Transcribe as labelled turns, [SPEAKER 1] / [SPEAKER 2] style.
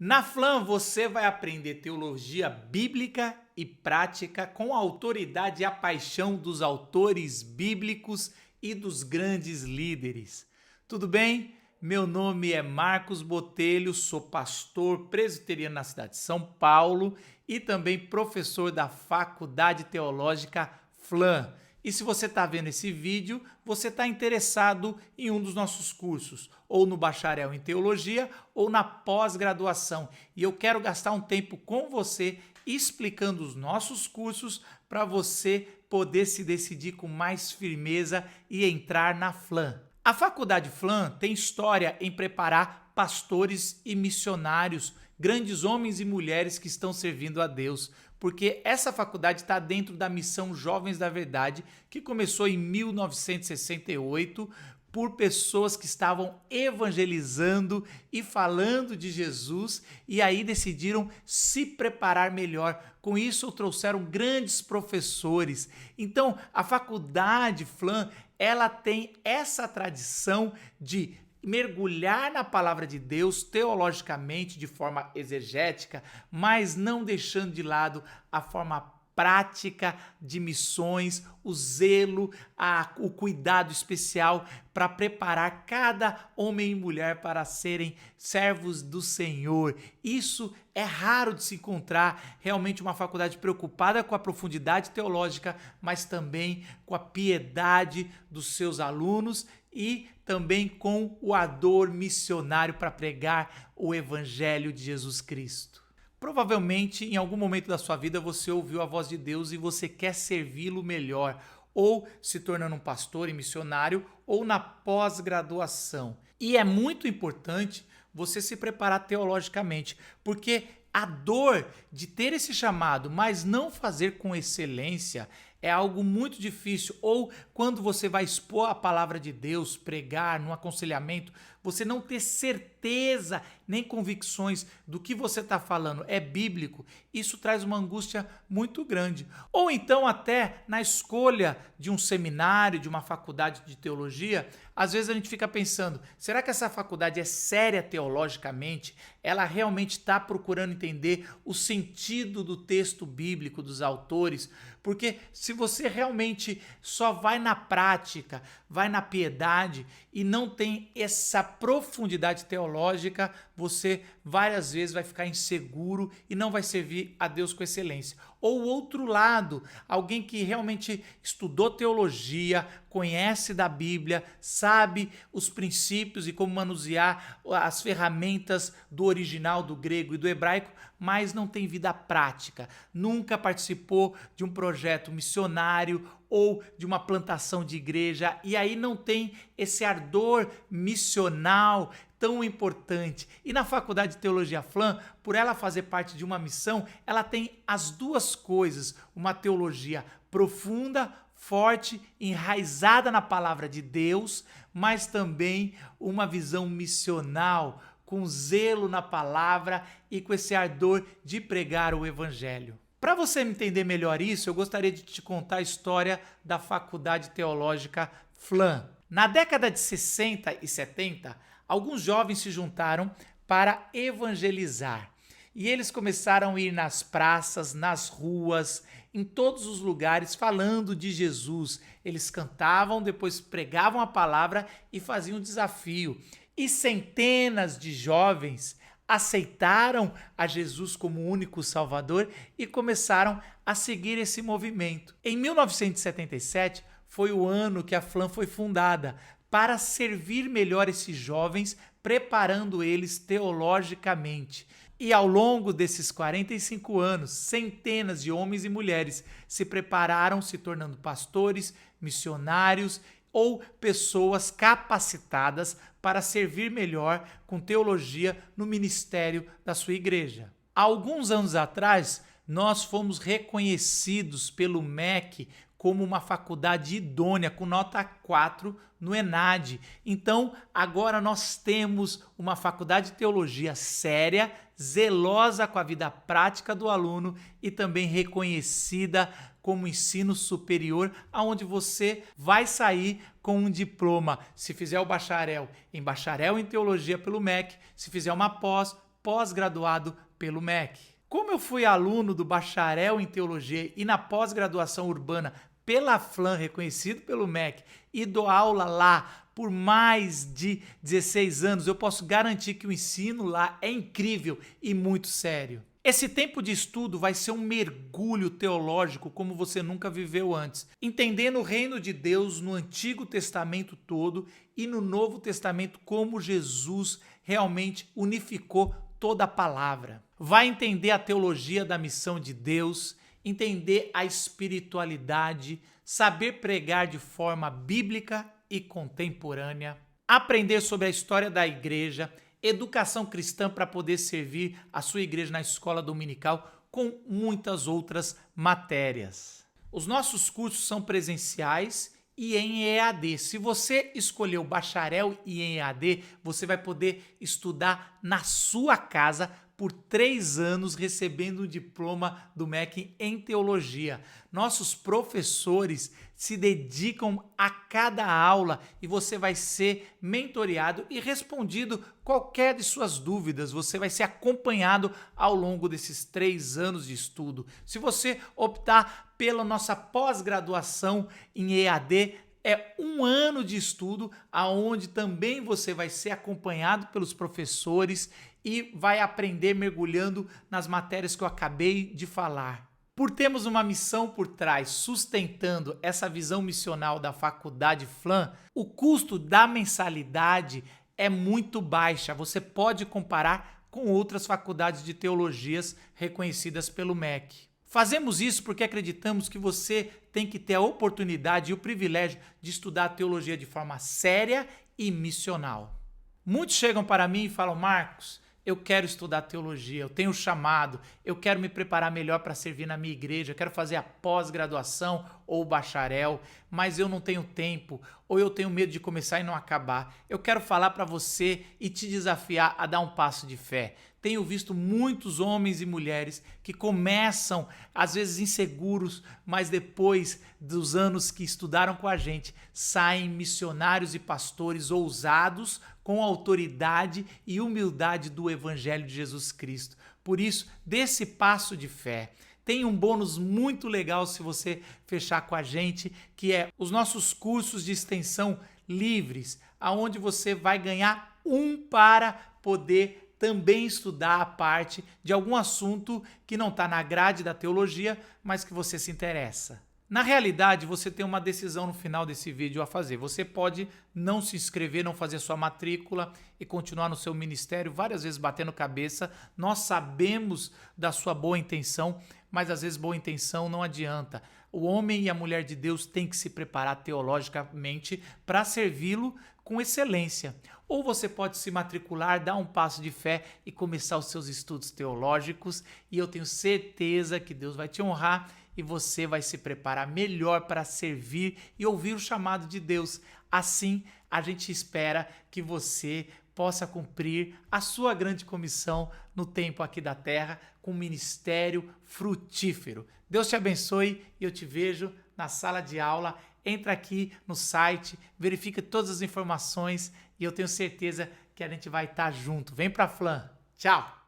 [SPEAKER 1] Na FLAM você vai aprender teologia bíblica e prática com a autoridade e a paixão dos autores bíblicos e dos grandes líderes. Tudo bem? Meu nome é Marcos Botelho, sou pastor presbiteriano na cidade de São Paulo e também professor da Faculdade Teológica FLAM. E se você está vendo esse vídeo, você está interessado em um dos nossos cursos, ou no bacharel em teologia, ou na pós-graduação. E eu quero gastar um tempo com você explicando os nossos cursos para você poder se decidir com mais firmeza e entrar na FLAM. A Faculdade FLAM tem história em preparar pastores e missionários, grandes homens e mulheres que estão servindo a Deus, porque essa faculdade está dentro da missão Jovens da Verdade, que começou em 1968 por pessoas que estavam evangelizando e falando de Jesus e aí decidiram se preparar melhor. Com isso, trouxeram grandes professores. Então, a faculdade FLAM, ela tem essa tradição de mergulhar na palavra de Deus teologicamente, de forma exegética, mas não deixando de lado a forma prática de missões, o zelo, o cuidado especial para preparar cada homem e mulher para serem servos do Senhor. Isso é raro de se encontrar, realmente uma faculdade preocupada com a profundidade teológica, mas também com a piedade dos seus alunos e também com o ardor missionário para pregar o evangelho de Jesus Cristo. Provavelmente, em algum momento da sua vida, você ouviu a voz de Deus e você quer servi-lo melhor, ou se tornando um pastor e missionário, ou na pós-graduação. E é muito importante você se preparar teologicamente, porque a dor de ter esse chamado, mas não fazer com excelência, é algo muito difícil. Ou quando você vai expor a palavra de Deus, pregar, num aconselhamento, você não ter certeza nem convicções do que você está falando é bíblico, isso traz uma angústia muito grande. Ou então até na escolha de um seminário, de uma faculdade de teologia, às vezes a gente fica pensando, será que essa faculdade é séria teologicamente? Ela realmente está procurando entender o sentido do texto bíblico dos autores? Porque se você realmente só vai na prática, vai na piedade e não tem essa profundidade teológica, você várias vezes vai ficar inseguro e não vai servir a Deus com excelência. Ou o outro lado, alguém que realmente estudou teologia, conhece da Bíblia, sabe os princípios e como manusear as ferramentas do original, do grego e do hebraico, mas não tem vida prática, nunca participou de um projeto missionário ou de uma plantação de igreja, e aí não tem esse ardor missional tão importante. E na Faculdade de Teologia FLAM, por ela fazer parte de uma missão, ela tem as duas coisas, uma teologia profunda, forte, enraizada na palavra de Deus, mas também uma visão missional, com zelo na palavra e com esse ardor de pregar o evangelho. Para você entender melhor isso, eu gostaria de te contar a história da Faculdade Teológica FLAM. Na década de 60 e 70, alguns jovens se juntaram para evangelizar. E eles começaram a ir nas praças, nas ruas, em todos os lugares falando de Jesus. Eles cantavam, depois pregavam a palavra e faziam um desafio. E centenas de jovens aceitaram a Jesus como único Salvador e começaram a seguir esse movimento. Em 1977 foi o ano que a FLAM foi fundada para servir melhor esses jovens, preparando eles teologicamente. E ao longo desses 45 anos, centenas de homens e mulheres se prepararam, se tornando pastores, missionários ou pessoas capacitadas para servir melhor com teologia no ministério da sua igreja. Há alguns anos atrás, nós fomos reconhecidos pelo MEC como uma faculdade idônea, com nota 4 no ENAD. Então, agora nós temos uma faculdade de teologia séria, zelosa com a vida prática do aluno e também reconhecida como ensino superior, aonde você vai sair com um diploma, se fizer o bacharel em teologia pelo MEC, se fizer uma pós pós-graduado pelo MEC. Como eu fui aluno do bacharel em teologia e na pós-graduação urbana pela FLAM, reconhecido pelo MEC, e dou aula lá por mais de 16 anos, eu posso garantir que o ensino lá é incrível e muito sério. Esse tempo de estudo vai ser um mergulho teológico como você nunca viveu antes, entendendo o reino de Deus no Antigo Testamento todo e no Novo Testamento como Jesus realmente unificou toda a palavra. Vai entender a teologia da missão de Deus, entender a espiritualidade, saber pregar de forma bíblica e contemporânea, aprender sobre a história da igreja, educação cristã para poder servir a sua igreja na escola dominical, com muitas outras matérias. Os nossos cursos são presenciais e em EAD. Se você escolher o bacharel e em EAD, você vai poder estudar na sua casa por 3 anos, recebendo um diploma do MEC em teologia. Nossos professores se dedicam a cada aula e você vai ser mentoreado e respondido qualquer de suas dúvidas. Você vai ser acompanhado ao longo desses 3 anos de estudo. Se você optar pela nossa pós-graduação em EAD, é 1 ano de estudo, aonde também você vai ser acompanhado pelos professores e vai aprender mergulhando nas matérias que eu acabei de falar. Por termos uma missão por trás sustentando essa visão missional da faculdade FLAM, o custo da mensalidade é muito baixa. Você pode comparar com outras faculdades de teologias reconhecidas pelo MEC. Fazemos isso porque acreditamos que você tem que ter a oportunidade e o privilégio de estudar a teologia de forma séria e missional. Muitos chegam para mim e falam: Marcos, eu quero estudar teologia, eu tenho chamado, eu quero me preparar melhor para servir na minha igreja, eu quero fazer a pós-graduação ou o bacharel, mas eu não tenho tempo, ou eu tenho medo de começar e não acabar. Eu quero falar para você e te desafiar a dar um passo de fé. Tenho visto muitos homens e mulheres que começam, às vezes inseguros, mas depois dos anos que estudaram com a gente, saem missionários e pastores ousados, com a autoridade e humildade do Evangelho de Jesus Cristo. Por isso, dê esse passo de fé. Tem um bônus muito legal se você fechar com a gente, que é os nossos cursos de extensão livres, aonde você vai ganhar para poder também estudar a parte de algum assunto que não está na grade da teologia, mas que você se interessa. Na realidade, você tem uma decisão no final desse vídeo a fazer. Você pode não se inscrever, não fazer sua matrícula e continuar no seu ministério, várias vezes batendo cabeça. Nós sabemos da sua boa intenção, mas às vezes boa intenção não adianta. O homem e a mulher de Deus têm que se preparar teologicamente para servi-lo com excelência. Ou você pode se matricular, dar um passo de fé e começar os seus estudos teológicos, e eu tenho certeza que Deus vai te honrar e você vai se preparar melhor para servir e ouvir o chamado de Deus. Assim, a gente espera que você possa cumprir a sua grande comissão no tempo aqui da terra com um ministério frutífero. Deus te abençoe e eu te vejo na sala de aula. Entra aqui no site, verifica todas as informações e eu tenho certeza que a gente vai estar junto. Vem pra FLAM. Tchau!